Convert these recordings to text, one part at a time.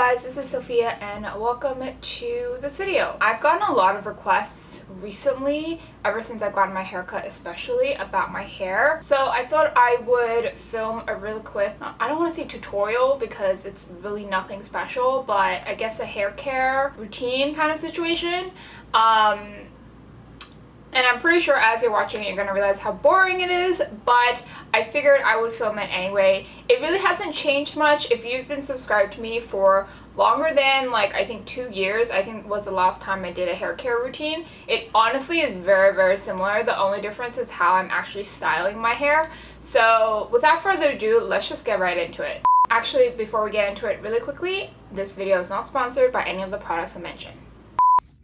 guys, this is Sophia and welcome to this video. I've gotten a lot of requests recently, ever since I've gotten my haircut especially, about my hair. So I thought I would film a really quick, I don't want to say tutorial because it's really nothing special, but I guess a hair care routine kind of situation. And I'm pretty sure as you're watching it, you're going to realize how boring it is, but I figured I would film it anyway. It really hasn't changed much. If you've been subscribed to me for longer than, like, I think 2 years, I think was the last time I did a hair care routine. It honestly is very, very similar. The only difference is how I'm actually styling my hair. So without further ado, let's just get right into it. Actually, before we get into it really quickly, this video is not sponsored by any of the products I mentioned.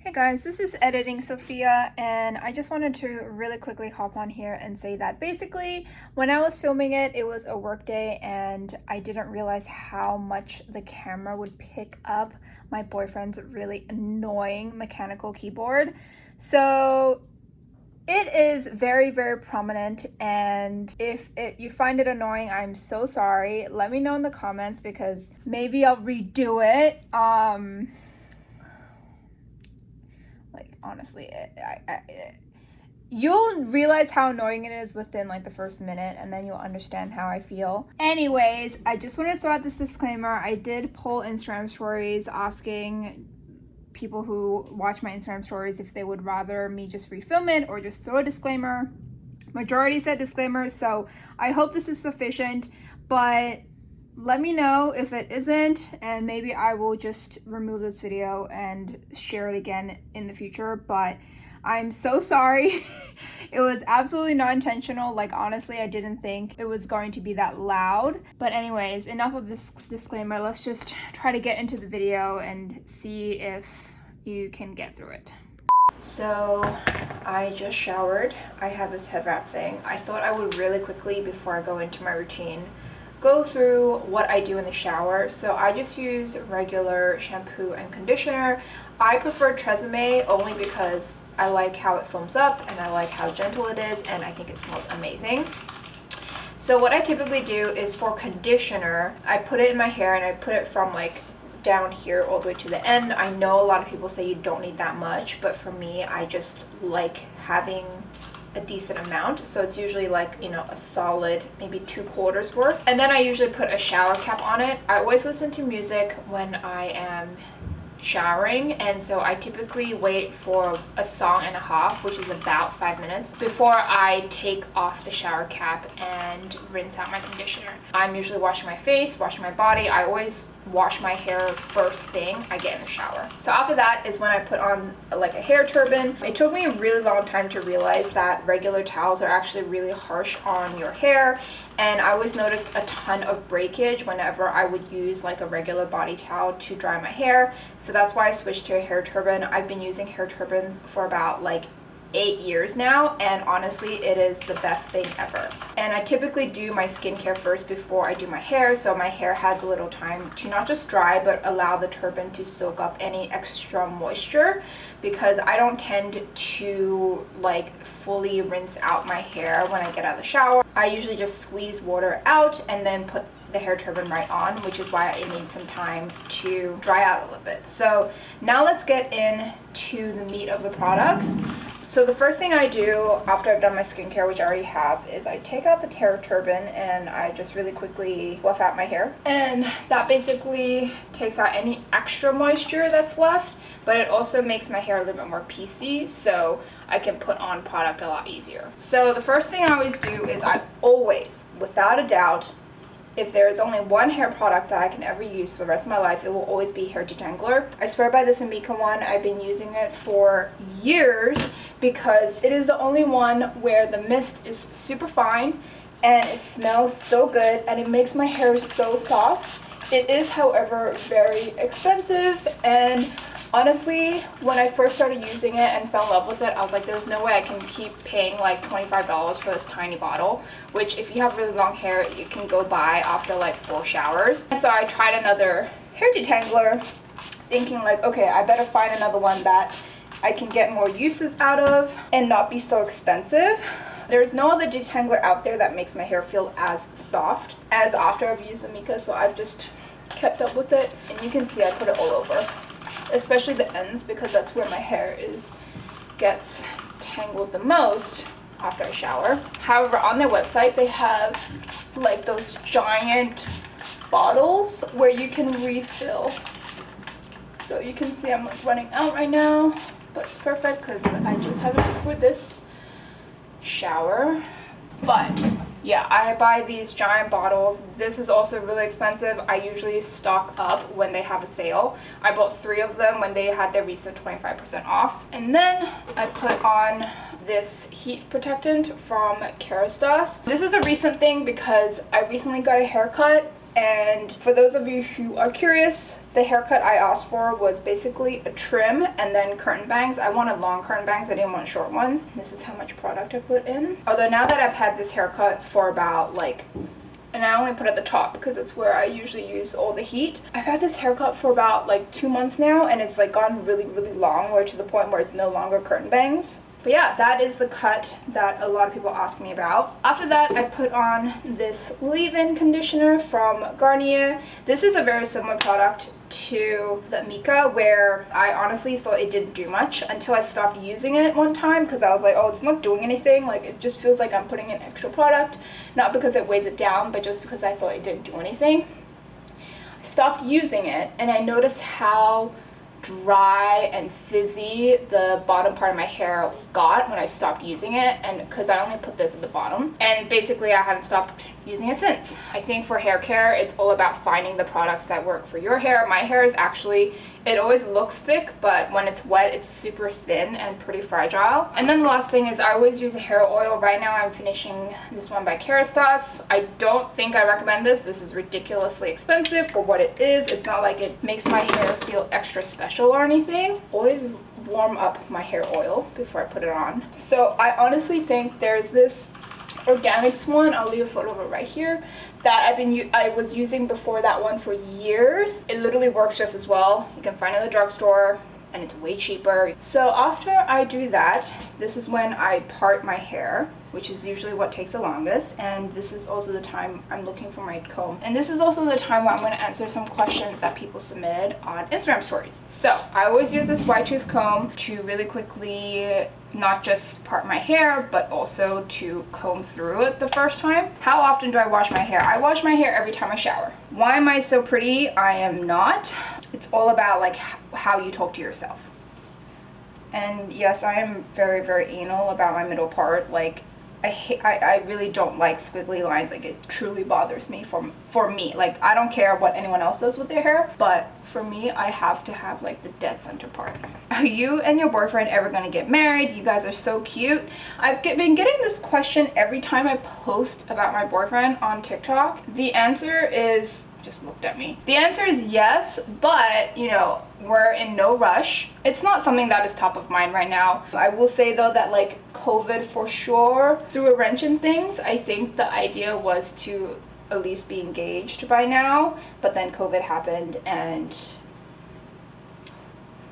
Hey guys, this is Editing Sophia, and I just wanted to really quickly hop on here and say that basically when I was filming it, it was a work day and I didn't realize how much the camera would pick up my boyfriend's really annoying mechanical keyboard. So it is very, very prominent, and if you find it annoying, I'm so sorry. Let me know in the comments because maybe I'll redo it. Like, honestly, you'll realize how annoying it is within like the first minute, and then you'll understand how I feel. Anyways, I just want to throw out this disclaimer. I did poll Instagram stories asking people who watch my Instagram stories if they would rather me just refilm it or just throw a disclaimer. Majority said disclaimer, so I hope this is sufficient, but let me know if it isn't, and maybe I will just remove this video and share it again in the future. But I'm so sorry. It was absolutely not intentional. Like, honestly, I didn't think it was going to be that loud. But anyways, enough of this disclaimer. Let's just try to get into the video and see if you can get through it. So I just showered. I have this head wrap thing. I thought I would really quickly, before I go into my routine, go through what I do in the shower. So I just use regular shampoo and conditioner. I prefer Tresemme only because I like how it foams up and I like how gentle it is, and I think it smells amazing. So what I typically do is, for conditioner, I put it in my hair and I put it from like down here all the way to the end. I know a lot of people say you don't need that much, but for me, I just like having a decent amount. So it's usually like, you know, a solid maybe 2/4 worth. And then I usually put a shower cap on it. I always listen to music when I am showering, and so I typically wait for a song and a half, which is about 5 minutes, before I take off the shower cap and rinse out my conditioner. I'm usually washing my face, washing my body. I always wash my hair first thing I get in the shower. So after that is when I put on like a hair turban. It took me a really long time to realize that regular towels are actually really harsh on your hair, and I always noticed a ton of breakage whenever I would use like a regular body towel to dry my hair. So that's why I switched to a hair turban. I've been using hair turbans for about like 8 years now, and honestly it is the best thing ever. And I typically do my skincare first before I do my hair, so my hair has a little time to not just dry but allow the turban to soak up any extra moisture, because I don't tend to like fully rinse out my hair when I get out of the shower. I usually just squeeze water out and then put the hair turban right on, which is why it needs some time to dry out a little bit. So now let's get into the meat of the products. So the first thing I do after I've done my skincare, which I already have, is I take out the hair turban and I just really quickly fluff out my hair. And that basically takes out any extra moisture that's left, but it also makes my hair a little bit more piecey, so I can put on product a lot easier. So the first thing I always do is I always, without a doubt, if there is only one hair product that I can ever use for the rest of my life, it will always be hair detangler. I swear by this Amika one. I've been using it for years because it is the only one where the mist is super fine and it smells so good and it makes my hair so soft. It is, however, very expensive, and honestly, when I first started using it and fell in love with it, I was like, there's no way I can keep paying like $25 for this tiny bottle, which if you have really long hair, you can go buy after like 4 showers. So I tried another hair detangler, thinking like, okay, I better find another one that I can get more uses out of and not be so expensive. There's no other detangler out there that makes my hair feel as soft as after I've used Amika, so I've just kept up with it. And you can see I put it all over, especially the ends, because that's where my hair gets tangled the most after I shower. However, on their website they have like those giant bottles where you can refill. So you can see I'm like running out right now, but it's perfect because I just have it for this shower. But yeah, I buy these giant bottles. This is also really expensive. I usually stock up when they have a sale. I bought 3 of them when they had their recent 25% off. And then I put on this heat protectant from Kerastase. This is a recent thing because I recently got a haircut, and for those of you who are curious, the haircut I asked for was basically a trim and then curtain bangs. I wanted long curtain bangs, I didn't want short ones. This is how much product I put in. Although now that I've had this haircut for about and I only put at the top because it's where I usually use all the heat. I've had this haircut for about 2 months now, and it's gotten really, really long, or to the point where it's no longer curtain bangs. But yeah, that is the cut that a lot of people ask me about. After that, I put on this leave-in conditioner from Garnier. This is a very similar product to the Mika, where I honestly thought it didn't do much until I stopped using it one time, because I was like, oh, it's not doing anything. It just feels like I'm putting in extra product. Not because it weighs it down, but just because I thought it didn't do anything. I stopped using it, and I noticed how dry and fizzy the bottom part of my hair got when I stopped using it, and because I only put this at the bottom, and basically I haven't stopped using it since. I think for hair care, it's all about finding the products that work for your hair. My hair is actually, it always looks thick, but when it's wet, it's super thin and pretty fragile. And then the last thing is I always use a hair oil. Right now I'm finishing this one by Kerastase. I don't think I recommend this. This is ridiculously expensive for what it is. It's not like it makes my hair feel extra special or anything. Always warm up my hair oil before I put it on. So I honestly think there's this Organics one, I'll leave a photo of it right here, that I was using before that one for years. It literally works just as well. You can find it in the drugstore, and it's way cheaper. So after I do that, this is when I part my hair, which is usually what takes the longest, and this is also the time I'm looking for my comb. And this is also the time where I'm going to answer some questions that people submitted on Instagram stories. So I always use this wide tooth comb to really quickly not just part my hair, but also to comb through it the first time. How often do I wash my hair? I wash my hair every time I shower. Why am I so pretty? I am not. It's all about how you talk to yourself. And yes, I am very, very anal about my middle part. I really don't like squiggly lines. It truly bothers me for me. I don't care what anyone else does with their hair, but for me, I have to have the dead center part. Are you and your boyfriend ever gonna get married? You guys are so cute. I've been getting this question every time I post about my boyfriend on TikTok. The answer is, just looked at me. The answer is yes, but we're in no rush. It's not something that is top of mind right now. I will say though that COVID for sure threw a wrench in things. I think the idea was to at least be engaged by now, but then COVID happened, and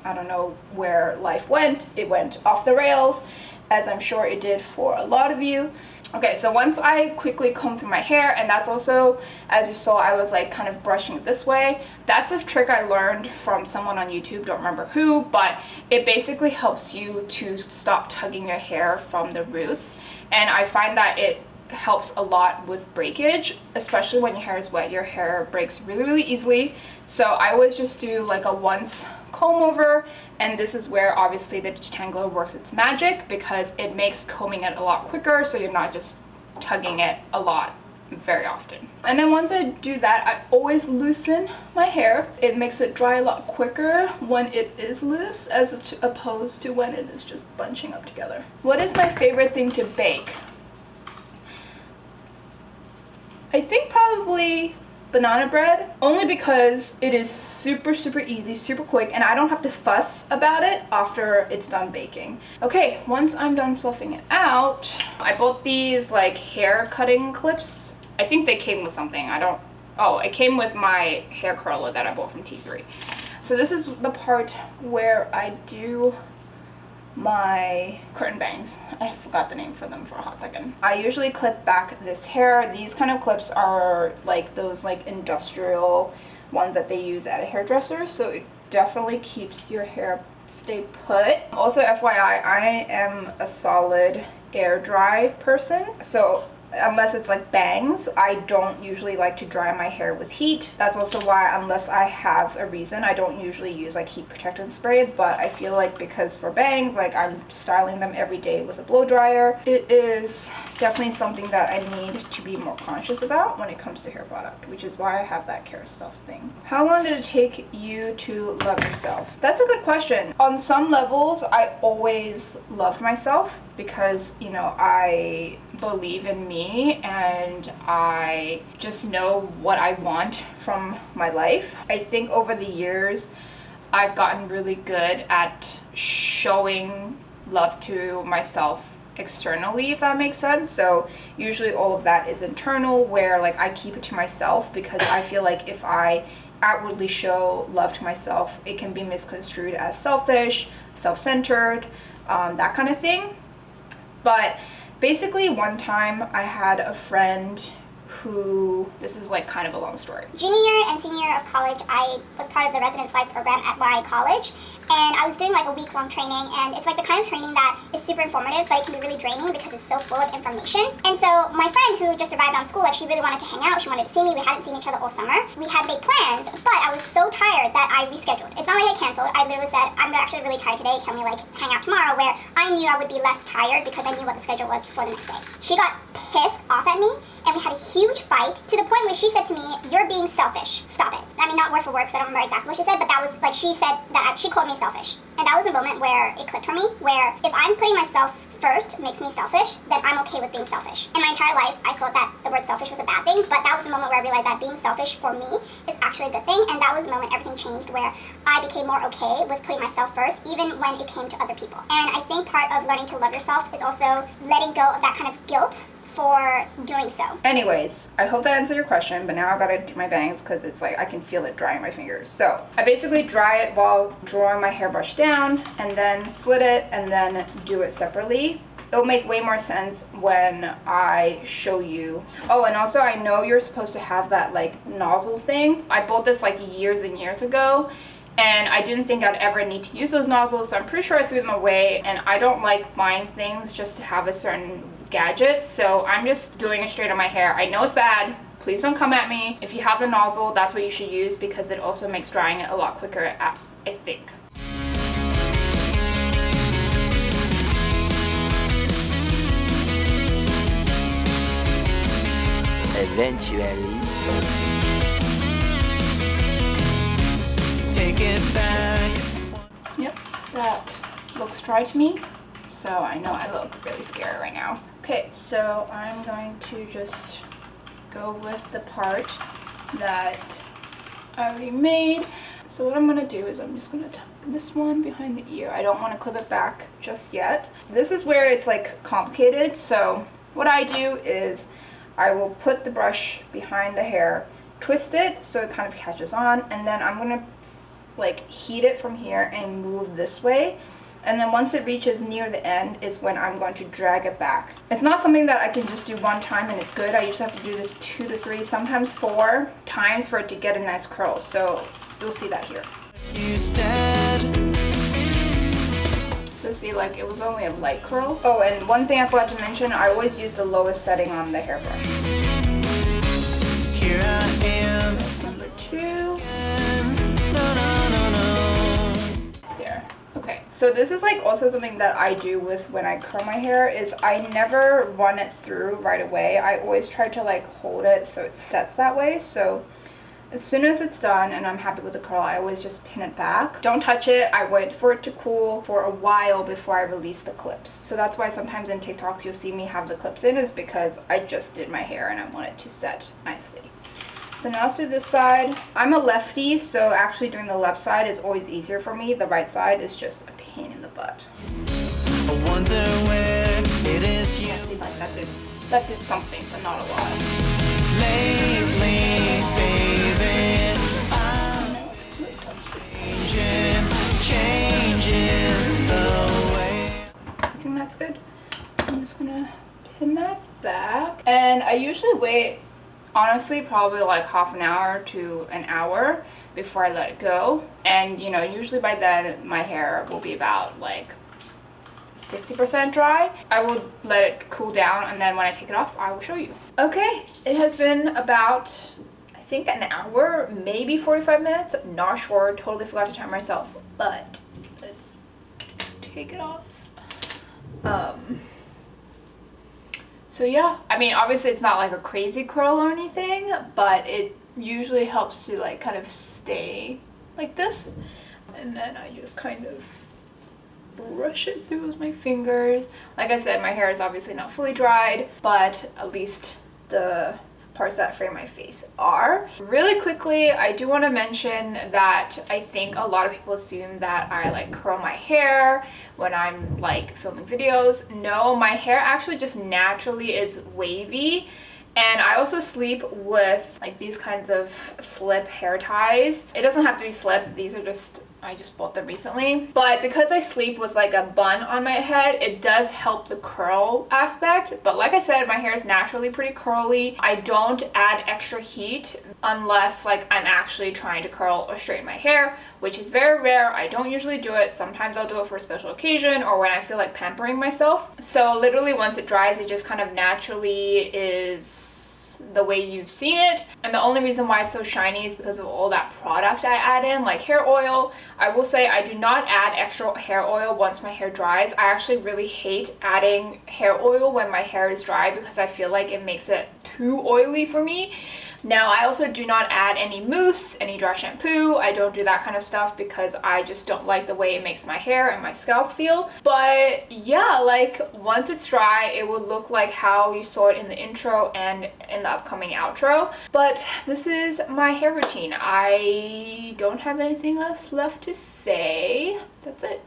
I don't know where life went. It went off the rails, as I'm sure it did for a lot of you. Okay, so once I quickly comb through my hair, and that's also, as you saw, I was kind of brushing it this way. That's this trick I learned from someone on YouTube, don't remember who, but it basically helps you to stop tugging your hair from the roots. And I find that it helps a lot with breakage, especially when your hair is wet. Your hair breaks really, really easily. So I always just do a once comb over, and this is where obviously the detangler works its magic, because it makes combing it a lot quicker, so you're not just tugging it a lot very often. And then once I do that, I always loosen my hair. It makes it dry a lot quicker when it is loose, as opposed to when it is just bunching up together. What is my favorite thing to bake? I think probably banana bread, only because it is super, super easy, super quick, and I don't have to fuss about it after it's done baking. Okay, once I'm done fluffing it out, I bought these hair cutting clips. I think they came with something. It came with my hair curler that I bought from T3. So this is the part where I do my curtain bangs. I forgot the name for them for a hot second. I usually clip back this hair. These kind of clips are those industrial ones that they use at a hairdresser, so it definitely keeps your hair stay put. Also, FYI, I am a solid air dry person, so unless it's like bangs, I don't usually like to dry my hair with heat. That's also why, unless I have a reason, I don't usually use like heat protectant spray. But I feel like because for bangs, like I'm styling them every day with a blow dryer, it is definitely something that I need to be more conscious about when it comes to hair product, which is why I have that Kerastase thing. How long did it take you to love yourself? That's a good question. On some levels, I always loved myself because, you know, I believe in me and I just know what I want from my life. I think over the years I've gotten really good at showing love to myself externally, if that makes sense. So usually all of that is internal, where like I keep it to myself because I feel like if I outwardly show love to myself, it can be misconstrued as selfish, self-centered, that kind of thing. But basically, one time I had a friend who, this is like kind of a long story. Junior year and senior year of college, I was part of the Residence Life program at my college, and I was doing like a week-long training, and it's like the kind of training that is super informative, but it can be really draining because it's so full of information. And so my friend who just arrived on school, like she really wanted to hang out, she wanted to see me, we hadn't seen each other all summer. We had made plans, but I was so tired that I rescheduled. It's not like I canceled, I literally said, I'm actually really tired today, can we like hang out tomorrow, where I knew I would be less tired because I knew what the schedule was for the next day. She got pissed off at me, and we had a huge fight to the point where she said to me, you're being selfish, stop it. I mean, not word for word because I don't remember exactly what she said, but that was like, she said that she called me selfish. And that was a moment where it clicked for me, where if I'm putting myself first makes me selfish, then I'm okay with being selfish. In my entire life, I thought that the word selfish was a bad thing, but that was the moment where I realized that being selfish for me is actually a good thing, and that was the moment everything changed, where I became more okay with putting myself first, even when it came to other people. And I think part of learning to love yourself is also letting go of that kind of guilt for doing so. Anyways, I hope that answered your question, but now I gotta do my bangs because it's like I can feel it drying my fingers. So I basically dry it while drawing my hairbrush down and then split it and then do it separately. It'll make way more sense when I show you. Oh, and also I know you're supposed to have that like nozzle thing. I bought this like years and years ago, and I didn't think I'd ever need to use those nozzles, so I'm pretty sure I threw them away. And I don't like buying things just to have a certain gadget, so I'm just doing it straight on my hair. I know it's bad, please don't come at me. If you have the nozzle, that's what you should use because it also makes drying it a lot quicker, I think. Eventually. Take it back. Yep, that looks dry to me, so I know I look really scary right now. Okay, so I'm going to just go with the part that I already made. So what I'm gonna do is I'm just gonna tuck this one behind the ear. I don't want to clip it back just yet. This is where it's like complicated, so what I do is I will put the brush behind the hair, twist it so it kind of catches on, and then I'm gonna like heat it from here and move this way. And then once it reaches near the end is when I'm going to drag it back. It's not something that I can just do one time and it's good. I usually have to do this 2 to 3, sometimes 4 times for it to get a nice curl. So you'll see that here. You said. So see, like it was only a light curl. Oh, and one thing I forgot to mention, I always use the lowest setting on the hairbrush. Here I am. That's number 2. No, no, no, no. There. Okay, so this is like also something that I do with when I curl my hair is I never run it through right away. I always try to like hold it so it sets that way. So as soon as it's done and I'm happy with the curl, I always just pin it back. Don't touch it. I wait for it to cool for a while before I release the clips. So that's why sometimes in TikToks you'll see me have the clips in, is because I just did my hair and I want it to set nicely. So now let's do this side. I'm a lefty, so actually doing the left side is always easier for me. The right side is just a pain in the butt. I wonder where it is you. Yeah, see, like that did something, but not a lot. Lately, baby, I'm changing the way. I think that's good. I'm just gonna pin that back. And I usually wait honestly probably like half an hour to an hour before I let it go. And you know, usually by then my hair will be about like 60% dry. I will let it cool down, and then when I take it off, I will show you. Okay, it has been about, I think, an hour, maybe 45 minutes. Not sure, totally forgot to time myself, but let's take it off. So yeah, I mean, obviously it's not like a crazy curl or anything, but it usually helps to like kind of stay like this. And then I just kind of brush it through with my fingers. Like I said, my hair is obviously not fully dried, but at least the parts that frame my face are. Really quickly, I do want to mention that I think a lot of people assume that I like curl my hair when I'm like filming videos. No, my hair actually just naturally is wavy. And I also sleep with like these kinds of slip hair ties. It doesn't have to be slip, these are just, I just bought them recently. But because I sleep with like a bun on my head, it does help the curl aspect. But like I said, my hair is naturally pretty curly. I don't add extra heat unless like I'm actually trying to curl or straighten my hair, which is very rare. I don't usually do it. Sometimes I'll do it for a special occasion or when I feel like pampering myself. So literally once it dries, it just kind of naturally is the way you've seen it. And the only reason why it's so shiny is because of all that product I add in, like hair oil. I will say I do not add extra hair oil once my hair dries. I actually really hate adding hair oil when my hair is dry because I feel like it makes it too oily for me. Now, I also do not add any mousse, any dry shampoo. I don't do that kind of stuff because I just don't like the way it makes my hair and my scalp feel. But yeah, like once it's dry, it will look like how you saw it in the intro and in the upcoming outro. But this is my hair routine. I don't have anything else left to say. That's it.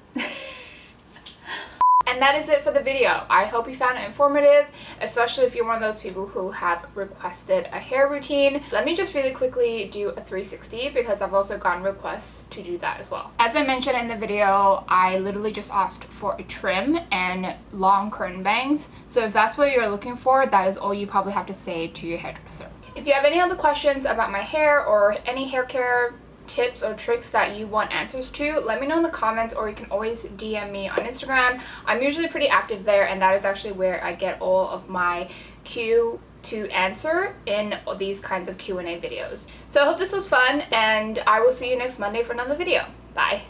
And that is it for the video. I hope you found it informative, especially if you're one of those people who have requested a hair routine. Let me just really quickly do a 360 because I've also gotten requests to do that as well. As I mentioned in the video, I literally just asked for a trim and long curtain bangs. So if that's what you're looking for, that is all you probably have to say to your hairdresser. If you have any other questions about my hair or any hair care tips or tricks that you want answers to, let me know in the comments, or you can always DM me on Instagram. I'm usually pretty active there, and that is actually where I get all of my Q to answer in these kinds of Q&A videos. So I hope this was fun, and I will see you next Monday for another video. Bye.